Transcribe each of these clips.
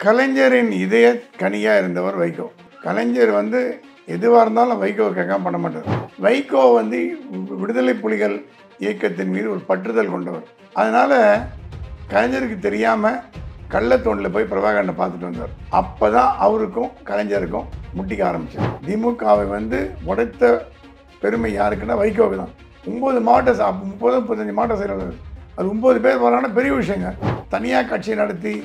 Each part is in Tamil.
கலைஞரின் இதய கனியாக இருந்தவர் வைகோ. கலைஞர் எதுவாக இருந்தாலும் வைகோ கேட்காம பண்ண மாட்டார். வைகோ விடுதலை புலிகள் இயக்கத்தின் மீது ஒரு பற்றுதல் கொண்டவர். அதனால் கலைஞருக்கு தெரியாமல் கள்ளத்தோண்டில் போய் பிரபாகரனை பார்த்துட்டு வந்தார். அப்போ தான் அவருக்கும் கலைஞருக்கும் முட்டிக்க ஆரம்பிச்சார். திமுகவை உடைத்த பெருமை யாருக்குன்னா வைகோவுக்கு தான். 9 மாவட்ட 35 மாவட்ட செயலாளர், அது 9 பேர் வராங்கன்னா பெரிய விஷயங்க. தனியாக கட்சி நடத்தி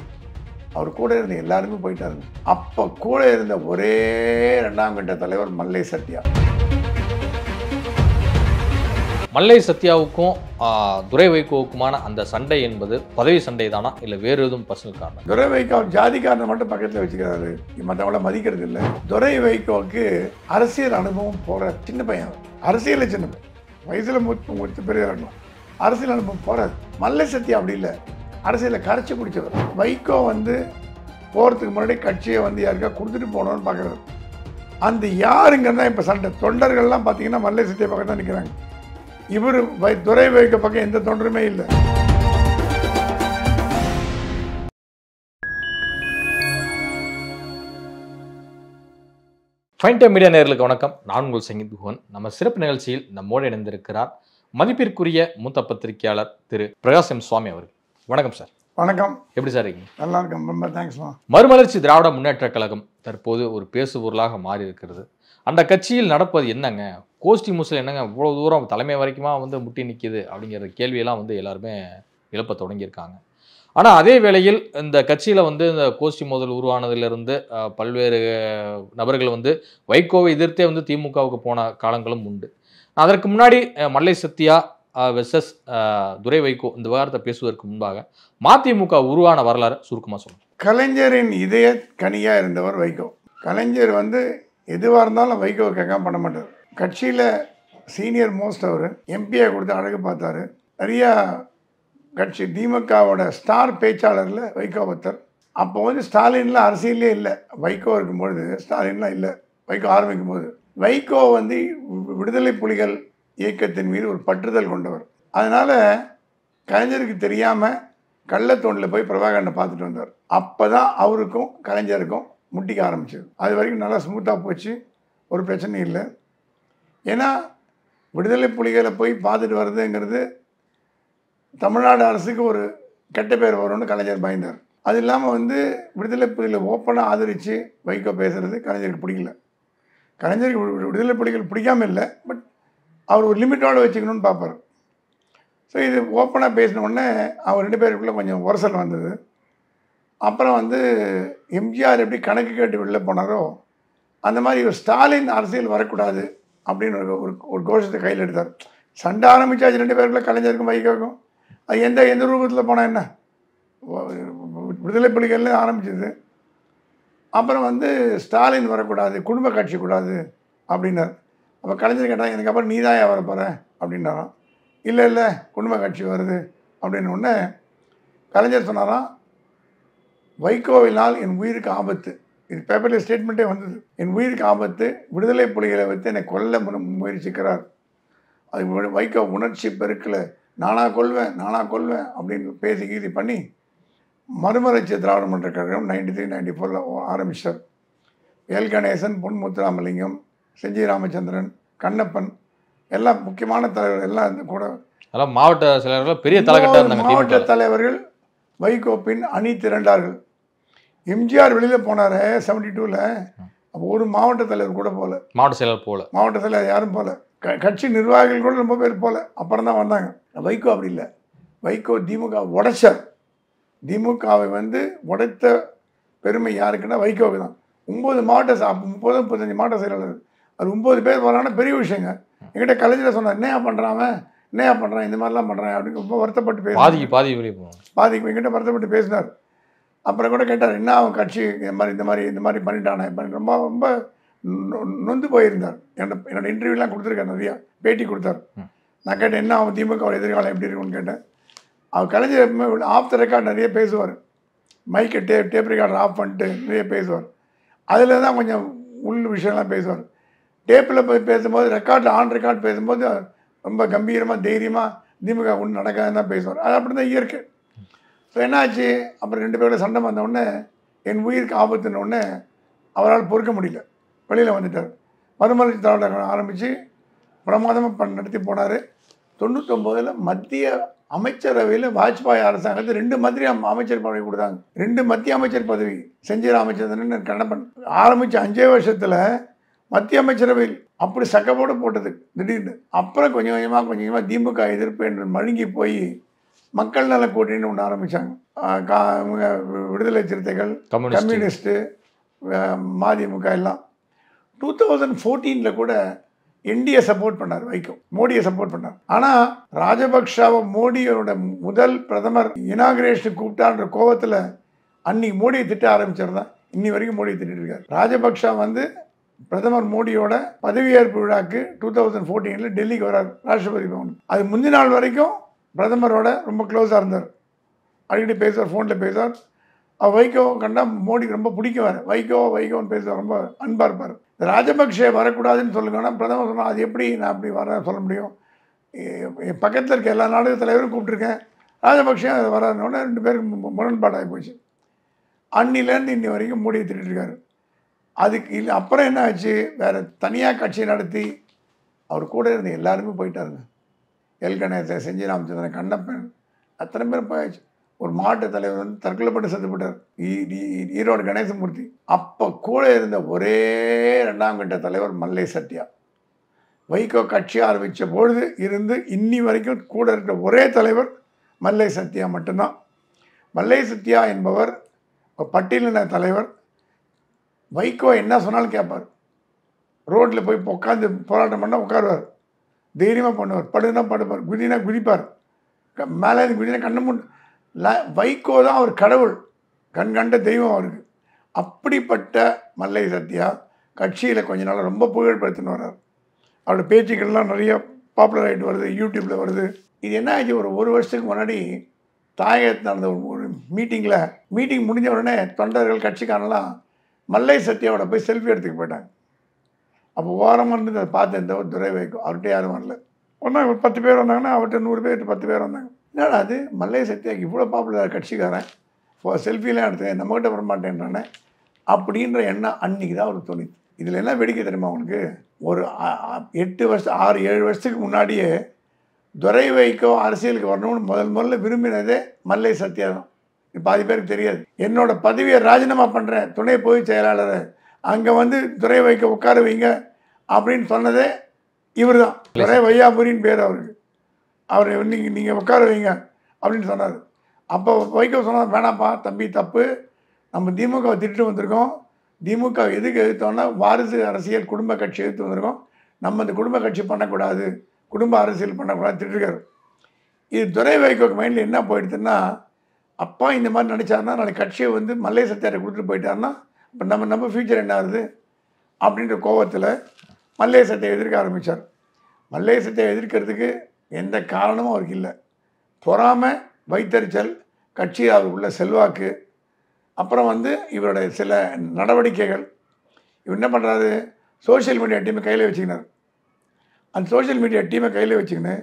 அவர் கூட இருந்த எல்லாருமே போயிட்டாருங்க. அப்போ கூட இருந்த ஒரே 2ஆம் கட்ட தலைவர் மல்லை சத்யா. மல்லை சத்யாவுக்கும் துரை வைகோவுக்குமான அந்த சண்டை என்பது பதவி சண்டை தானா, இல்லை வேறு எதுவும் பர்சனல் காரணம்? துரை வைகோ ஜாதிக்காரனை மட்டும் பக்கத்தில் வச்சுக்கிறாரு, மற்றவங்கள மதிக்கிறது இல்லை. துரை வைகோவுக்கு அரசியல் அனுபவம் போகிற சின்ன பையன், அரசியலில் சின்ன பையன், வயசில் மூத்த பெரிய இருக்கலாம், அரசியல் அனுபவம் போகிறார். மல்லை சத்யா அப்படி இல்லை, அரசியலில் கரைச்சி குடிச்சவர். வைகோ போகிறதுக்கு முன்னாடி கட்சியை யாருக்கா கொடுத்துட்டு போகணும்னு பார்க்குறாரு. அந்த யாருங்கன்னா இப்போ சண்டை தொண்டர்கள்லாம் பார்த்தீங்கன்னா மல்லை சத்யா பக்கம் தான் நிற்கிறாங்க. இவர் துரை வைகோ பக்கம் எந்த தொண்டருமே இல்லை. ஃபைன் டைம் மீடியா நேயர்களுக்கு வணக்கம். நான் உங்கள் சங்கீத் குஹன். நம்ம சிறப்பு நிகழ்ச்சியில் நம்மோடு இணைந்திருக்கிறார் மதிப்பிற்குரிய மூத்த பத்திரிகையாளர் திரு பிரகாஷ் எம் சுவாமி அவர்கள். வணக்கம் சார். வணக்கம். எப்படி சார் இருக்கீங்க? நல்லா இருக்கேன், ரொம்ப தேங்க்ஸ்மா. மறுமலர்ச்சி திராவிட முன்னேற்ற கழகம் தற்போது ஒரு பேசுபொருளாக மாறி இருக்கிறது. அந்த கட்சியில் நடப்பது என்னங்க, கோஷ்டி முசல் என்னங்க, இவ்வளோ தூரம் தலைமை வரைக்குமா முட்டி நிற்கிது அப்படிங்கிற கேள்வியெல்லாம் எல்லாருமே எழுப்ப தொடங்கியிருக்காங்க. ஆனால் அதே வேளையில் இந்த கட்சியில் இந்த கோஷ்டி மோதல் உருவானதிலிருந்து பல்வேறு நபர்கள் வைகோவை எதிர்த்தே திமுகவுக்கு போன காலங்களும் உண்டு. அதற்கு முன்னாடி மல்லை சத்யா வெர்சஸ் துரை வைகோ இந்த விவகாரத்தை பேசுவதற்கு முன்பாக மதிமுக உருவான வரலாறு சுருக்கமாக சொல்லுங்கள். கலைஞரின் இதய கனியாக இருந்தவர் வைகோ. கலைஞர் எதுவாக இருந்தாலும் வைகோ கேட்காம பண்ண மாட்டார். கட்சியில் சீனியர் மோஸ்ட் அவர் எம்பியை கொடுத்து அழகு பார்த்தாரு. நிறையா கட்சி திமுகவோட ஸ்டார் பேச்சாளரில் வைகோ ஒருத்தர். அப்போ ஸ்டாலின்லாம் அரசியலே இல்லை, வைகோ இருக்கும்பொழுது ஸ்டாலின்லாம் இல்லை. வைகோ ஆரம்பிக்கும் போது வைகோ விடுதலை புலிகள் இயக்கத்தின் மீது ஒரு பற்றுதல் கொண்டவர். அதனால் கலைஞருக்கு தெரியாமல் கள்ளத்தோண்டில் போய் பிரபாகரனை பார்த்துட்டு வந்தார். அப்போ தான் அவருக்கும் கலைஞருக்கும் முட்டிக்க ஆரம்பிச்சது. அது வரைக்கும் நல்லா ஸ்மூத்தாக போச்சு, ஒரு பிரச்சனையும் இல்லை. ஏன்னா விடுதலை புலிகளை போய் பார்த்துட்டு வர்றதுங்கிறது தமிழ்நாடு அரசுக்கு ஒரு கெட்ட பேர் வரும்னு கலைஞர் பயந்தார். அது இல்லாமல் விடுதலை புலிகளை ஓப்பனாக ஆதரித்து வைகோ பேசுகிறது கலைஞருக்கு பிடிக்கல. கலைஞருக்கு விடுதலை புலிகள் பிடிக்காமல் இல்லை, பட் அவர் ஒரு லிமிட்டோடு வச்சுக்கணும்னு பார்ப்பார். ஸோ இது ஓப்பனாக பேசின உடனே அவர் 2 பேருக்குள்ளே கொஞ்சம் உரசல் வந்தது. அப்புறம் எம்ஜிஆர் எப்படி கணக்கு கேட்டு வெளில போனாரோ அந்த மாதிரி ஒரு ஸ்டாலின் அரசியல் வரக்கூடாது அப்படின்னு ஒரு கோஷத்தை கையில் எடுத்தார். சண்டை ஆரம்பித்தாச்சு 2 பேருக்குள்ள, கலைஞருக்கும் வைகோக்கும். அது எந்த ரூபத்தில் போனால் என்ன, விடுதலை புலிகள்ல ஆரம்பிச்சது. அப்புறம் ஸ்டாலின் வரக்கூடாது, குடும்ப கட்சி கூடாது அப்படின்னார். அப்போ கலைஞர் கேட்டால், எனக்கு அப்புறம் நீ தான் வர போகிற அப்படின்னாராம். இல்லை குடும்ப கட்சி வருது அப்படின்னு உடனே கலைஞர் சொன்னாராம், வைகோவினால் என் உயிருக்கு ஆபத்து. இது பேப்பரில் ஸ்டேட்மெண்ட்டே வந்தது. என் உயிருக்கு ஆபத்து, விடுதலை புலிகளை வைத்து என்னை கொல்ல முயற்சிக்கிறார். அது வைகோ உணர்ச்சி பெருக்கில் நானாக கொள்வேன் அப்படின்னு பேசி கீதி பண்ணி மறுமலர்ச்சி திராவிட முன்னேற்ற கழகம் 93-94 ஆரம்பித்தார். எல் கணேசன், பொன் முத்துராமலிங்கம், செஞ்சி ராமச்சந்திரன், கண்ணப்பன் எல்லாம் முக்கியமான தலைவர்கள் எல்லாம் கூட மாவட்ட செயலாளர்கள், பெரிய மாவட்ட தலைவர்கள் வைகோ பின் அணி திரண்டார்கள். எம்ஜிஆர் வெளியில் போனார் 72ல். அப்போ ஒரு மாவட்ட தலைவர் கூட போகல, மாவட்ட செயலர் யாரும் போகல, கட்சி நிர்வாகிகள் கூட ரொம்ப பேர் போகல. அப்புறம் தான் வந்தாங்க. வைகோ அப்படி இல்லை. வைகோ திமுக உடைச்சார். திமுகவை உடைத்த பெருமை யாருக்குன்னா வைகோவுக்கு தான். 9 மாவட்ட 35 மாவட்ட செயலாளர், அது 9 பேர் வராங்கன்னா பெரிய விஷயங்க. என்கிட்ட கலைஞர் சொன்னார், என்னையா பண்ணுறான் இந்த மாதிரிலாம் பண்ணுறான் அப்படின்னு ரொம்ப வருத்தப்பட்டு பாதிக்கு என்கிட்ட வருத்தப்பட்டு பேசினார். அப்புறம் கூட கேட்டார், என்ன அவன் கட்சி இந்த மாதிரி பண்ணிட்டானே, ரொம்ப ரொம்ப நொந்து போயிருந்தார். என்னோட இன்டர்வியூலாம் கொடுத்துருக்காரு, நிறையா பேட்டி கொடுத்தார். நான் கேட்டேன், என்ன அவன் திமுக எதிர்காலம் எப்படி இருக்குன்னு கேட்டேன். அவர் கலைஞர் ஆஃப் த ரெக்கார்ட் நிறைய பேசுவார். மைக்கை டேப் ரெக்கார்டர் ஆஃப் பண்ணிட்டு நிறைய பேசுவார். அதில் தான் கொஞ்சம் உள் விஷயம்லாம் பேசுவார். டேப்பில் போய் பேசும்போது, ஆன் ரெக்கார்ட் பேசும்போது ரொம்ப கம்பீரமாக தைரியமாக திமுக ஒன்று நடக்காதுன்னு தான் பேசுவார். அது அப்படி தான் இயற்கை. ஸோ என்னாச்சு, அப்புறம் 2 பேரோட சண்டை வந்தவுடனே என் உயிருக்கு ஆபத்துன்னு ஒன்று அவரால் பொறுக்க முடியல, வெளியில் வந்துட்டார். மறுமலர்ச்சி திராவிட கழகம் ஆரம்பித்து பிரமாதமாக நடத்தி போனார். 99 மத்திய அமைச்சரவையில் வாஜ்பாய் அரசாங்கத்தில் 2 மத்திய அமைச்சர் பதவி கொடுத்தாங்க. 2 மத்திய அமைச்சர் பதவி செஞ்சி ராமச்சந்திரன் கண்ணப்பன் ஆரம்பித்த 5 வருஷத்தில் மத்திய அமைச்சரவையில் அப்படி சக்கப்போடு போட்டது திடீர்னு. அப்புறம் கொஞ்சம் கொஞ்சமாக திமுக எதிர்ப்பு என்று மழுங்கி போய் மக்கள் நல கூட்டணின்னு ஒன்று ஆரம்பித்தாங்க. விடுதலை சிறுத்தைகள், கம்யூனிஸ்ட்டு, மதிமுக எல்லாம். 2014 கூட என்டிஏ சப்போர்ட் பண்ணார், வைகோ மோடியை சப்போர்ட் பண்ணார். ஆனால் ராஜபக்ஷாவை மோடியோட முதல் பிரதமர் இனாகிரேஷன் கூப்பிட்டான்ற கோபத்தில் அன்னைக்கு மோடியை திட்ட ஆரம்பிச்சிருந்தான். இன்னி வரைக்கும் மோடியை திட்டிட்டு இருக்காரு. ராஜபக்ஷா வந்து பிரதமர் மோடியோட பதவியேற்பு விழாக்கு 2014 டெல்லிக்கு வரார், ராஷ்டிரபதி பவன். அது முந்தின நாள் வரைக்கும் பிரதமரோட ரொம்ப க்ளோஸாக இருந்தார், அடிக்கடி பேசுவார், ஃபோனில் பேசுவார். வைகோ கண்டா மோடிக்கு ரொம்ப பிடிக்குவார், வைகோன்னு பேசுவார், ரொம்ப அன்பாக இருப்பார். ராஜபக்ஷே வரக்கூடாதுன்னு சொல்லுங்கன்னா பிரதமர் சொன்னால் அது எப்படி நான் அப்படி வர சொல்ல முடியும், என் பக்கத்தில் இருக்க எல்லா நாடு தலைவரும் கூப்பிட்டுருக்கேன், ராஜபக்ஷே அது வராதுன்னு 2 பேருக்கு முரண்பாடாகி போச்சு. அன்னிலேருந்து இன்னி வரைக்கும் மோடியை திட்டிருக்காரு. அதுக்கு இல்லை அப்புறம் என்ன ஆச்சு, வேறு தனியாக கட்சி நடத்தி அவர் கூட இருந்து எல்லாருமே போயிட்டாருங்க. எல் கணேசன், செஞ்சி ராமச்சந்திரன், கண்ணப்பன், அத்தனை பேர் போயாச்சு. ஒரு மாவட்ட தலைவர் வந்து தற்கொலைப்பட்டு செத்துப்பட்டார், ஈரோடு கணேசமூர்த்தி. அப்போ கூட இருந்த ஒரே 2ஆம் கட்ட தலைவர் மல்லை சத்யா. வைகோ கட்சி ஆரம்பித்த பொழுது இருந்து இன்னி வரைக்கும் கூட இருக்கிற ஒரே தலைவர் மல்லை சத்யா மட்டும்தான். மல்லை சத்யா என்பவர் பட்டியலின தலைவர். வைகோ என்ன சொன்னாலும் கேட்பார், ரோட்டில் போய் உட்காந்து போராட்டம் பண்ணால் உட்காருவார், தைரியமாக பண்ணுவார், படுனா படுப்பார், குதினா குதிப்பார், மேலே குதினா கண்ணு முன். வைகோ தான் அவர் கடவுள், கண் கண்ட தெய்வம் அவருக்கு. அப்படிப்பட்ட மல்லை சத்யா கட்சியில் கொஞ்ச நாள் ரொம்ப புகழ்படுத்தின்னு வர்றார். அவரோட பேச்சுக்கள்லாம் நிறைய பாப்புலர் ஆகிட்டு வருது, யூடியூப்பில் வருது. இது என்ன ஆச்சு, ஒரு வருஷத்துக்கு முன்னாடி தாயகத்தில் நடந்த ஒரு மீட்டிங் முடிஞ்ச உடனே தொண்டர்கள் கட்சிக்காரெல்லாம் மல்லை சத்யாவோட போய் செல்ஃபி எடுத்துக்க போயிட்டாங்க. அப்போ ஓரமாக இருந்து அதை பார்த்து இந்த ஒரு துரை வைகோ, அவர்கிட்ட யாரும் வரல. ஒன்றா ஒரு 10 பேர் வந்தாங்கன்னா அவர்கிட்ட 100 பேர் 10 பேர் வந்தாங்க. என்னடா அது மல்லை சத்யாவுக்கு இவ்வளோ பாப்புலர் கட்சிக்காரன், செல்ஃபிலாம் எடுத்து நம்மகிட்ட வர மாட்டேன்றானே அப்படின்ற எண்ணம் அன்றைக்கி தான் ஒரு தோணிது. இதில் என்ன வேடிக்கை தெரியுமா அவனுக்கு, ஒரு 6-7 வருஷத்துக்கு முன்னாடியே துரை வைகோ அரசியலுக்கு வரணும்னு முதல்ல விரும்பினதே மல்லை சத்யா தான். பாதி பேருக்கு தெரியாது. என்னோட பதவியை ராஜினாமா பண்ணுறேன், துணை பொதுச் செயலாளர், அங்கே வந்து துரை வைகோ உட்கார வைங்க அப்படின்னு சொன்னதே இவர் தான். துரை வையாபுரின்னு பேர் அவருக்கு. அவர் நீங்கள் உட்கார வைங்க அப்படின்னு சொன்னார். அப்போ வைகோ சொன்னார், வேணாப்பா தம்பி தப்பு, நம்ம திமுகவை திட்டு வந்திருக்கோம், திமுக எதுக்கு எதிர்த்தோன்னா வாரிசு அரசியல் குடும்ப கட்சி எதிர்த்து வந்திருக்கோம், நம்ம இந்த குடும்ப கட்சி பண்ணக்கூடாது, குடும்ப அரசியல் பண்ணக்கூடாது திட்டிருக்காரு. இது துரை வைகோக்கு மைண்டில் என்ன போயிடுதுன்னா, அப்பா இந்த மாதிரி நினச்சாருன்னா நாளைக்கு கட்சியை வந்து மல்லை சத்யாரை கொடுத்துட்டு போயிட்டாருன்னா இப்போ நம்ம ஃப்யூச்சர் என்ன ஆகுது அப்படின்ற கோபத்தில் மல்லை சத்யா எதிர்க்க ஆரம்பித்தார். மல்லை சத்யா எதிர்க்கிறதுக்கு எந்த காரணமும் அவருக்கு இல்லை. பொறாமை, வைத்தறிச்சல், கட்சி அவருக்குள்ள செல்வாக்கு, அப்புறம் வந்து இவருடைய சில நடவடிக்கைகள். இவர் என்ன பண்ணுறாரு, சோஷியல் மீடியா டீமை கையில் வச்சுக்கினார். அந்த சோஷியல் மீடியா டீமை கையில் வச்சுக்கின்னு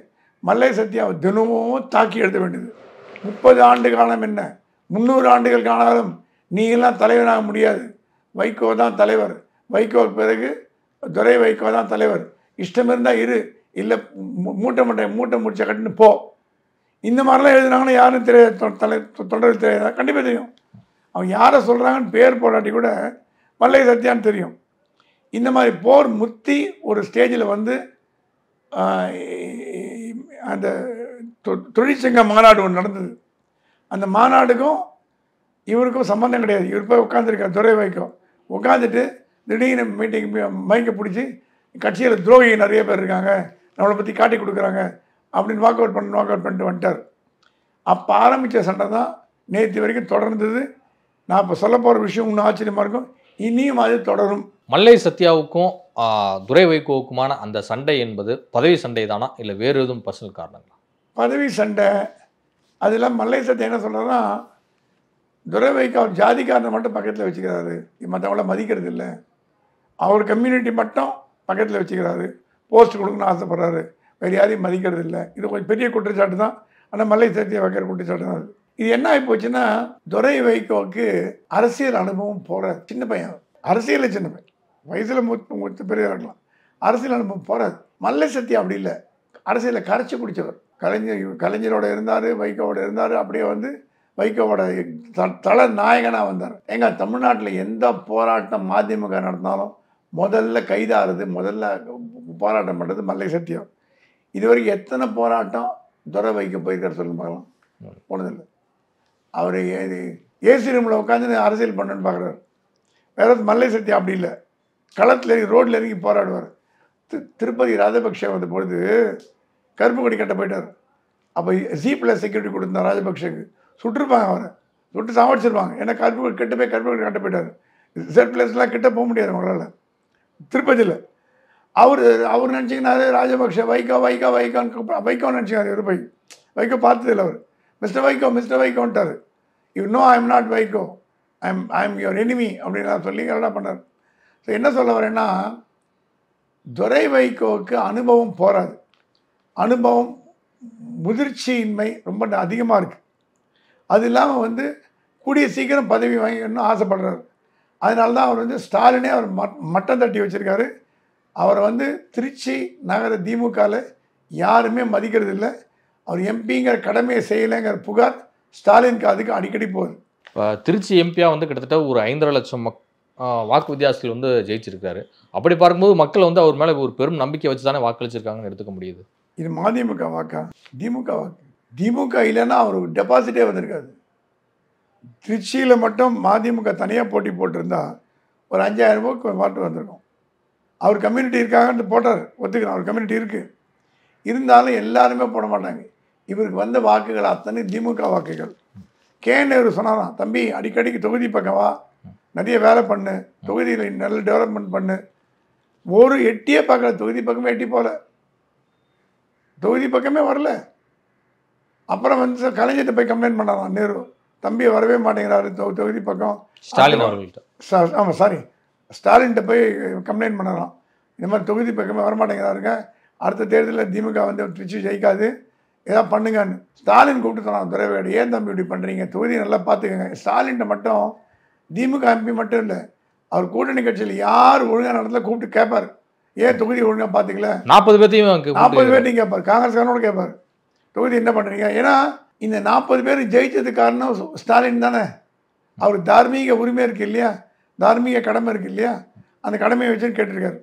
மல்லை சத்யாவை தினமும் தாக்கி எழுத வேண்டியது. 30 ஆண்டு காலம் என்ன, 300 ஆண்டுகள் காணாலும் நீங்களாம் தலைவனாக முடியாது, வைகோ தான் தலைவர், வைகோவுக்கு பிறகு துரை வைகோ தான் தலைவர், இஷ்டம் இருந்தால் இரு, இல்லை மூட்டை முடிச்ச கட்டுன்னு போ. இந்த மாதிரிலாம் எழுதுனாங்கன்னா யாரும் தெரியாது, தொண்டர்கள் தெரியாது, கண்டிப்பாக தெரியும். அவங்க யாரை சொல்கிறாங்கன்னு பேர் போடாட்டி கூட மல்லை சத்யான்னு தெரியும். இந்த மாதிரி போர் முத்தி ஒரு ஸ்டேஜில் வந்து அந்த தொழிற்சங்க மாநாடு ஒன்று நடந்தது. அந்த மாநாடுக்கும் இவருக்கும் சம்மந்தம் கிடையாது. இவர் போய் உட்காந்துருக்கார், துரை வைகோ உட்காந்துட்டு திடீர்னு மீட்டிங் மைக்கை பிடிச்சி கட்சியில் துரோகி நிறைய பேர் இருக்காங்க, நம்மளை பற்றி காட்டி கொடுக்குறாங்க அப்படின்னு வாக் அவுட் பண்ணிட்டு வந்துட்டார். அப்போ ஆரம்பித்த சண்டை தான் நேற்று வரைக்கும் தொடர்ந்தது. நான் இப்போ சொல்ல போகிற விஷயம் இன்னும் ஆச்சரியமாக இருக்கும், இனியும் அது தொடரும். மல்லை சத்யாவுக்கும் துரை வைகோவுக்குமான அந்த சண்டை என்பது பதவி சண்டை தானா, இல்லை வேறு எதுவும் பர்சனல் காரணங்களா? பதவி சண்டை. அதில் மல்லை சத்யா என்ன சொல்கிறதுனா, துரை வைகோ அவர் ஜாதிக்காரனை மட்டும் பக்கத்தில் வச்சுக்கிறாரு, மற்றவங்கள மதிக்கிறது இல்லை, அவர் கம்யூனிட்டி மட்டும் பக்கத்தில் வச்சுக்கிறாரு, போஸ்ட் கொடுக்கணும்னு ஆசைப்படுறாரு, வேறு யாரையும் மதிக்கிறது இல்லை. இது கொஞ்சம் பெரிய குற்றச்சாட்டு தான், ஆனால் மல்லை சத்யா வைக்கிற குற்றச்சாட்டு தான் அது. இது என்ன ஆகி போச்சுன்னா, துரை வைகோவுக்கு அரசியல் அனுபவம் போறாது. சின்ன பையன், அரசியலில் சின்ன பையன், வயசில் மூத்த பெரியவராக இருக்கலாம், அரசியல் அனுபவம் போறாது. மல்லை சத்யா அப்படி இல்லை, அரசியலில் கரைச்சி குடித்தவர். கலைஞரோட இருந்தார், வைகோவோட இருந்தார். அப்படியே வந்து வைகோவோட தல நாயகனாக வந்தார். எங்க தமிழ்நாட்டில் எந்த போராட்டம் மதிமுக நடத்தினாலும் முதல்ல கைதாகிறது, முதல்ல போராட்டம் பண்ணுறது மல்லை சத்யம். இதுவரைக்கும் எத்தனை போராட்டம் துரை வைக்க போயிருக்காரு சொல்லுங்க பார்க்கலாம்? போனதில்லை. அவர் ஏசி ரூமில் உட்காந்து அரசியல் பண்ணுன்னு பார்க்குறாரு. வேற மல்லை சத்யா அப்படி இல்லை, களத்தில் இறங்கி ரோட்டில் இறங்கி போராடுவார். திருப்பதி ராஜபக்ஷ வந்த பொழுது கருப்பு கொடி கட்ட போயிட்டார். அப்போ ஜீப்பில் செக்யூரிட்டி கொடுத்தார் ராஜபக்ஷக்கு. சுட்டுருப்பாங்க, அவரை சுட்டு சாவடிச்சிருப்பாங்க. ஏன்னா கருப்பு கொடி கட்ட போய் கருப்பு கொடி கட்ட போயிட்டார். ரிசர்வ் பிளேஸ்லாம் கிட்ட போக முடியாது அவங்களால திருப்பதியில். அவர் நினச்சிங்கன்னாரு ராஜபக்ஷ வைகோ வைகோ வைகோன்னு நினச்சிக்காரு. ஒரு வைகோ பார்த்ததில்லை. அவர் மிஸ்டர் வைகோன்ட்டார். You know I am not Vaiko, I am your enemy அப்படின்னு சொல்லி கரெக்டாக பண்ணார். ஸோ என்ன சொல்ல வரேன்னா, துரை வைகோவுக்கு அனுபவம் போராது. அனுபவம் முதிர்ச்சியின்மை ரொம்ப அதிகமாக இருக்குது. அது இல்லாமல் வந்து கூடிய சீக்கிரம் பதவி வாங்கிக்கணும்னு ஆசைப்படுறாரு. அதனால தான் அவர் வந்து ஸ்டாலினே அவர் மட்டம் தட்டி வச்சுருக்காரு. அவரை வந்து திருச்சி நகர திமுகவில் யாருமே மதிக்கிறது இல்லை. அவர் எம்பிங்கிற கடமையை செய்யலைங்கிற புகார் ஸ்டாலினுக்கு அதுக்கு அடிக்கடி போகுது. திருச்சி எம்பியாக வந்து கிட்டத்தட்ட ஒரு 5.5 லட்சம் வாக்கு வித்தியாசத்தில் வந்து ஜெயிச்சிருக்காரு. அப்படி பார்க்கும்போது மக்கள் வந்து அவர் மேலே ஒரு பெரும் நம்பிக்கை வச்சு தானே வாக்களிச்சிருக்காங்கன்னு எடுத்துக்க முடியுது. இது மதிமுக வாக்கா? திமுக வாக்கு. திமுக இல்லைன்னா அவருக்கு டெபாசிட்டே வந்திருக்காது. திருச்சியில் மட்டும் மதிமுக தனியாக போட்டி போட்டிருந்தா ஒரு 5000 ரூபாய்க்கு வாட்டு வந்திருக்கும். அவர் கம்யூனிட்டி இருக்காங்கன்னு போட்டார், ஒத்துக்கிறோம், அவர் கம்யூனிட்டி இருக்குது. இருந்தாலும் எல்லாருமே போட மாட்டாங்க. இவருக்கு வந்த வாக்குகள் அத்தனை திமுக வாக்குகள். நேரு சொன்னாராம், தம்பி அடிக்கடிக்கு தொகுதி பக்கம் வா, நிறைய வேலை பண்ணு, தொகுதியில் நல்ல டெவலப்மெண்ட் பண்ணு. ஒரு எட்டியே பார்க்கல, தொகுதி பக்கமே எட்டி போகல, தொகுதி பக்கமே வரல. அப்புறம் வந்து கலைஞர்கிட்ட போய் கம்ப்ளைண்ட் பண்ணாராம் நேரு, தம்பி வரவே மாட்டேங்கிறாரு தொகுதி பக்கம். ஸ்டாலின் அவர்கள்ட்ட, ஆமாம் சாரி, ஸ்டாலின்கிட்ட போய் கம்ப்ளைண்ட் பண்ணலாம், இந்த மாதிரி தொகுதி பக்கமே வரமாட்டேங்கிறாருங்க, அடுத்த தேர்தலில் திமுக வந்து திருச்சி ஜெயிக்காது, ஏதாவது பண்ணுங்கன்னு. ஸ்டாலின் கூப்பிட்டு சொன்னாங்க, துரைவேடு ஏன் தம்பி இப்படி பண்ணுறீங்க, தொகுதியை நல்லா பார்த்துக்கங்க. ஸ்டாலின்கிட்ட மட்டும் திமுக எம்பி மட்டும் இல்லை, அவர் கூட்டணி கட்சியில் யார் ஒழுங்காக நடந்தல கூப்பிட்டு கேட்பார், ஏன் தொகுதி ஒழுங்காக பார்த்துக்கல. 40 பேர்த்தையும் கேட்பார், காங்கிரஸ்காரனோட கேட்பார், தொகுதி என்ன பண்ணுறீங்க. ஏன்னா இந்த 40 பேர் ஜெயிச்சதுக்கு காரணம் ஸ்டாலின் தானே. அவருக்கு தார்மீக உரிமை இருக்குது இல்லையா, தார்மீக கடமை இருக்குது இல்லையா, அந்த கடமையை வச்சுன்னு கேட்டிருக்காரு.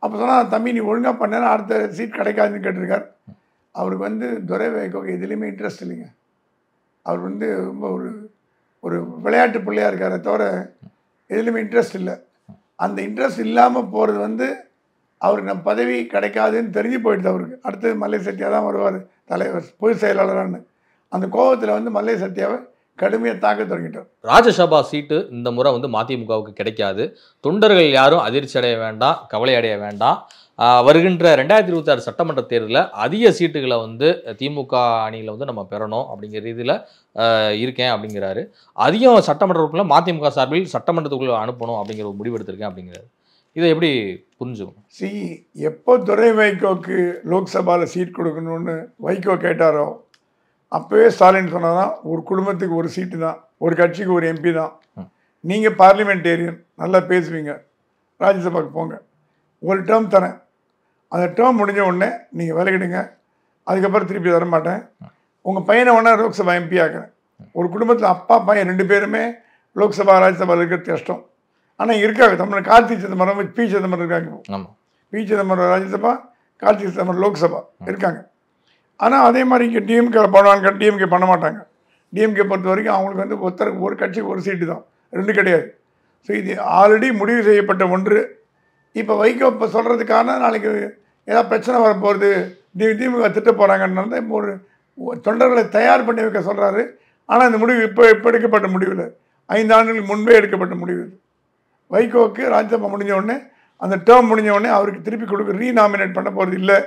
அப்போ சொன்னால், தம்பி நீ ஒழுங்காக பண்ணேன்னா அடுத்த சீட் கிடைக்காதுன்னு கேட்டிருக்கார். அவருக்கு வந்து துரை வைகோக்கு எதுலேயுமே இன்ட்ரெஸ்ட் இல்லைங்க. அவர் வந்து ரொம்ப ஒரு விளையாட்டு பிள்ளையாக இருக்காரே தவிர எதுலேயுமே இன்ட்ரெஸ்ட் இல்லை. அந்த இன்ட்ரெஸ்ட் இல்லாமல் போகிறது வந்து அவருக்கு நம்ம பதவி கிடைக்காதுன்னு தெரிஞ்சு போயிடுது. அவருக்கு அடுத்தது மல்லை சத்யா தான் வருவார் தலைவர், பொதுச் செயலாளரான்னு. அந்த கோபத்தில் வந்து மல்லை சத்யாவை கடுமையாக தாக்க தொடங்கிட்டார். ராஜ்யசபா சீட்டு இந்த முறை வந்து மதிமுகவுக்கு கிடைக்காது. தொண்டர்கள் யாரும் அதிர்ச்சி அடைய வேண்டாம், கவலை அடைய வேண்டாம். வருகின்ற 2026 சட்டமன்ற தேர்தலில் அதிக சீட்டுகளை வந்து திமுக அணியில் வந்து நம்ம பெறணும் அப்படிங்கிற ரீதியில் இருக்கேன் அப்படிங்கிறாரு. அதிகம் சட்டமன்ற உறுப்பினர் மதிமுக சார்பில் சட்டமன்றத்துக்குள்ளே அனுப்பணும் அப்படிங்கிற ஒரு முடிவு எடுத்திருக்கேன் அப்படிங்கிறாரு. இதை எப்படி புரிஞ்சுக்கணும்? எப்போ துரை வைகோக்கு லோக்சபாவில் சீட் கொடுக்கணும்னு வைகோ கேட்டாரோ அப்போவே ஸ்டாலின் சொன்னதான், ஒரு குடும்பத்துக்கு ஒரு சீட்டு தான், ஒரு கட்சிக்கு ஒரு எம்பி தான், நீங்கள் பார்லிமெண்டேரியன் நல்லா பேசுவீங்க, ராஜ்யசபாவுக்கு போங்க, ஒரு டேர்ம் தரேன், அந்த டேர்ம் முடிஞ்ச உடனே நீங்கள் விலகிடுங்க, அதுக்கப்புறம் திருப்பி தர மாட்டேன், உங்கள் பையனை ஒன்றா லோக்சபா எம்பி ஆக்குறேன். ஒரு குடும்பத்தில் அப்பா பையன் 2 பேருமே லோக்சபா ராஜ்யசபாவில் இருக்கிறது கஷ்டம். ஆனால் இருக்காங்க தமிழ் கார்த்தி சிதம்பரம், பி சிதம்பரம் இருக்காங்க. பி சிதம்பரம் ராஜ்யசபா, கார்த்தி சிதம்பரம் லோக்சபா இருக்காங்க. ஆனால் அதே மாதிரி இங்கே டிஎம்கே பண்ணுவாங்க, டிஎம்கே பண்ண மாட்டாங்க. டிஎம்கே பொறுத்த வரைக்கும் அவங்களுக்கு வந்து ஒருத்தருக்கு ஒரு கட்சிக்கு ஒரு சீட்டு தான், 2 கிடையாது. ஸோ இது ஆல்ரெடி முடிவு செய்யப்பட்ட ஒன்று. இப்போ வைகோ இப்போ சொல்கிறதுக்கான நாளைக்கு ஏதாவது பிரச்சனை வரப்போகிறது, திமுக திட்ட போகிறாங்கன்னு இப்போ ஒரு தொண்டர்களை தயார் பண்ணி வைக்க சொல்கிறாரு. ஆனால் இந்த முடிவு இப்போ எடுக்கப்பட்ட முடிவு இல்லை, 5 ஆண்டுகளுக்கு முன்பே எடுக்கப்பட்ட முடிவு. வைகோவுக்கு ராஜ்யசபா முடிஞ்ச உடனே, அந்த டேர்ம் முடிஞ்ச உடனே அவருக்கு திருப்பி கொடுக்க ரீநாமினேட் பண்ண போகிறது இல்லை,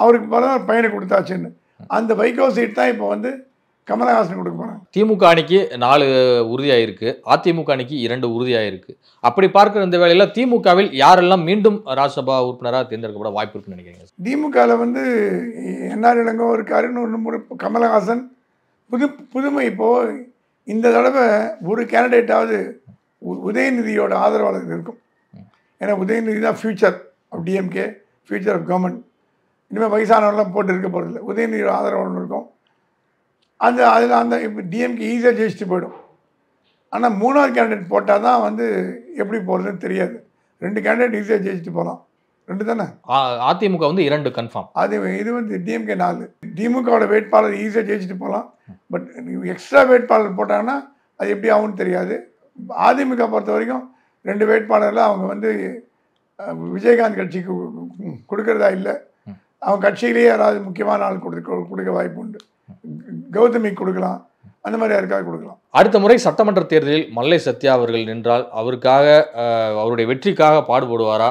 அவருக்கு பரவாயில்ல பையனை கொடுத்தாச்சுன்னு. அந்த வைகோ சீட் தான் இப்போ வந்து கமலஹாசன் கொடுக்க போகிறாங்க. திமுக அணிக்கு 4 உறுதியாயிருக்கு, அதிமுக அணிக்கு 2 உறுதியாயிருக்கு. அப்படி பார்க்குற இந்த வேளையில் திமுகவில் யாரெல்லாம் மீண்டும் ராஜ்யசபா உறுப்பினராக தேர்ந்தெடுக்கப்பட வாய்ப்பு இருக்குன்னு நினைக்கிறீங்க? திமுகவில் வந்து என்ஆர் இளங்கோ இருக்காரு, இன்னொரு கமலஹாசன், புதுமை இப்போது இந்த தடவை ஒரு கேண்டிடேட்டாவது உதயநிதியோட ஆதரவாளர்கள் இருக்கும். ஏன்னா உதயநிதி தான் future of DMK, future of government. இனிமேல் வயசானவரெலாம் போட்டு இருக்க போகிறதில்ல. உதயநிதியோட ஆதரவாளர்கள் இருக்கும். அதில் இப்போ டிஎம்கே ஈஸியாக ஜெயிச்சுட்டு போயிடும். ஆனால் 3வது கேண்டிடேட் போட்டால் தான் எப்படி போகிறதுன்னு தெரியாது. 2 கேண்டிடேட் ஈஸியாக ஜெயிச்சுட்டு போகலாம். 2 தானே. அதிமுக 2 கன்ஃபார்ம். இது டிஎம்கே 4. திமுகவோட வேட்பாளர் ஈஸியாக ஜெயிச்சுட்டு போகலாம். பட் எக்ஸ்ட்ரா வேட்பாளர் போட்டாங்கன்னா அது எப்படி ஆகும்னு தெரியாது. அதிமுக பொறுத்த வரைக்கும் 2 வேட்பாளரில் அவங்க விஜயகாந்த் கட்சிக்கு கொடுக்கறதா இல்லை. அவங்க கட்சியிலேயே யாராவது முக்கியமான ஆள் கொடுக்க வாய்ப்பு உண்டு. கௌதமி கொடுக்கலாம், அந்த மாதிரி யாருக்காக கொடுக்கலாம். அடுத்த முறை சட்டமன்ற தேர்தலில் மல்லை சத்யா அவர்கள் நின்றால் அவருக்காக அவருடைய வெற்றிக்காக பாடுபடுவாரா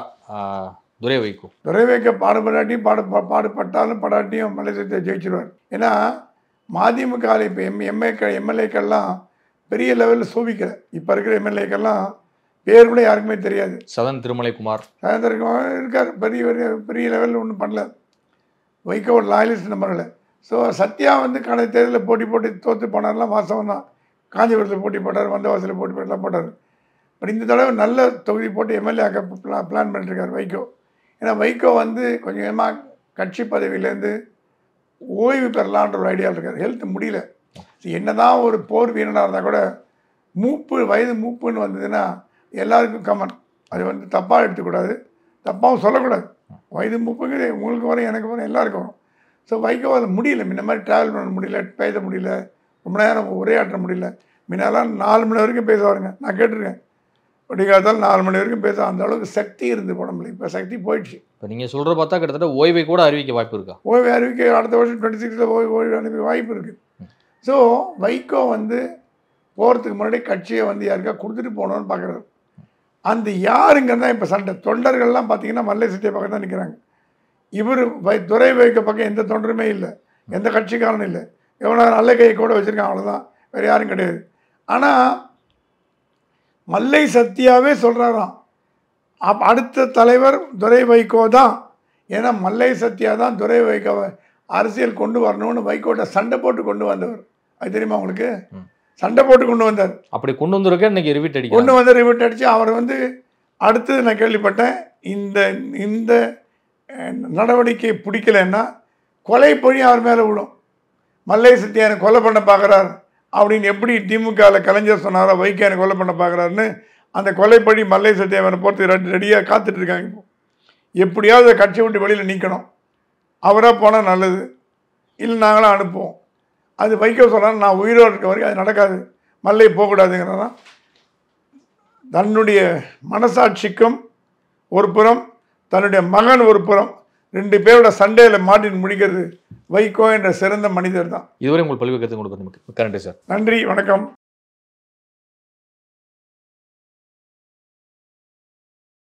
துரை வைகோ? துரை வைகோ பாடுபடாட்டியும் பாடுபட்டாலும் படாட்டியும் மல்லை சத்யா ஜெயிச்சிருவார். ஏன்னா மதிமுக இப்போ எம்எல்ஏக்கள்லாம் பெரிய லெவலில் சோபிக்கலை. இப்போ இருக்கிற எம்எல்ஏக்கள்லாம் பேர் கூட யாருக்குமே தெரியாது. சதன் திருமலைக்குமார் இருக்கார், பெரிய லெவலில் ஒன்றும் பண்ணல. வைகோ ஒரு லாயலிஸ்ட் நம்பரில். ஸோ சத்யா கடந்த தேர்தலில் போட்டு தோற்று போனார்லாம் வாசம் தான். காஞ்சிபுரத்தில் போட்டி போட்டார், வந்தவாசலில் போட்டி போட்டெல்லாம் போட்டார். பட் இந்த தடவை நல்ல தொகுதி போட்டு எம்எல்ஏ பிளான் பண்ணிட்டுருக்கார் வைகோ. ஏன்னா வைகோ கொஞ்சமாக கட்சி பதவியிலேருந்து ஓய்வு பெறலான்ற ஒரு ஐடியாவில் இருக்கார். ஹெல்த் முடியல. என்ன தான் ஒரு போர் வீரனாக இருந்தால் கூட வயது மூப்புன்னு வந்ததுன்னா எல்லாருக்கும் கமன். அது தப்பாக எடுத்துக்கூடாது, தப்பாகவும் சொல்லக்கூடாது. வயது மூப்புங்கிறது உங்களுக்கு வரும், எனக்கு வரும், எல்லாருக்கும் வரும். ஸோ வைகோ அதில் முடியல. முன்ன மாதிரி ட்ராவல் பண்ண முடியல, பேச முடியல, ரொம்ப நேரம் உரையாற்ற முடியல. முன்னெல்லாம் 4 மணி வரைக்கும் பேசுவாருங்க. நான் கேட்டிருக்கேன். விடிகாலத்தால் 4 மணி வரைக்கும் பேச அந்த அளவுக்கு சக்தி இருந்து உடம்புல. இப்போ சக்தி போயிடுச்சு. இப்போ நீங்கள் சொல்கிற பார்த்தா கிட்டத்தட்ட ஓய்வை கூட அறிவிக்க வாய்ப்பு இருக்கா? ஓய்வு அறிவிக்க அடுத்த வருஷம் 26 ஓய்வு அனுப்பி வாய்ப்பு இருக்குது. ஸோ வைகோ போகிறதுக்கு முன்னாடி கட்சியை யாருக்கா கொடுத்துட்டு போகணுன்னு பார்க்குறாரு. அந்த யாருங்கன்னா இப்போ சண்டை தொண்டர்கள்லாம் பார்த்தீங்கன்னா மல்லை சத்யா பக்கம் தான் நிற்கிறாங்க. இவர் துரை வைகோ பக்கம் எந்த தொண்டருமே இல்லை, எந்த கட்சிக்காரனும் இல்லை. எவனா நல்ல கையை கூட வச்சுருக்கான், அவ்வளோதான், வேறு யாரும் கிடையாது. ஆனால் மல்லை சத்யாவே சொல்கிறாராம் அடுத்த தலைவர் துரை வைகோ தான். ஏன்னா மல்லை சத்யா தான் துரை வைகோவை அரசியல் கொண்டு வரணும்னு வைகோட்ட சண்டை போட்டு கொண்டு வந்தவர். அது தெரியுமா உங்களுக்கு? சண்டை போட்டு கொண்டு வந்தார். அப்படி கொண்டு வந்திருக்க இன்னைக்கு ரிவிட் அடிக்க கொண்டு ரிவிட் அடித்து அவர் அடுத்தது நான் கேள்விப்பட்டேன், இந்த நடவடிக்கை பிடிக்கலைன்னா கொலை பழி அவர் மேலே விடும். மல்லை சத்யா கொலை பண்ண பார்க்குறார் அப்படின்னு எப்படி திமுகவில் கலைஞர் சொன்னாரோ வைகோ கொலை பண்ண பார்க்குறாருன்னு அந்த கொலைப்படி மல்லை சத்யாவை பொறுத்து ரெடியாக காத்துட்ருக்காங்க. இப்போ எப்படியாவது கட்சி விட்டு வெளியில் நீக்கணும். அவராக போனால் நல்லது, இல்லை நாங்களும் அனுப்புவோம். அது வைகோ சொன்னாலும் நான் உயிரோடு இருக்க வரைக்கும் அது நடக்காது, மல்லை போகக்கூடாதுங்கிறதான். தன்னுடைய மனசாட்சிக்கும் ஒரு புறம், தன்னுடைய மகன் ஒரு புறம், 2 பேரோட சண்டையில் மாட்டின் முடிக்கிறது வைகோ என்ற சிறந்த மனிதர் தான். இதுவரை உங்கள் பல்வேறு கருத்து கொடுப்பது நன்றி சார். நன்றி, வணக்கம்.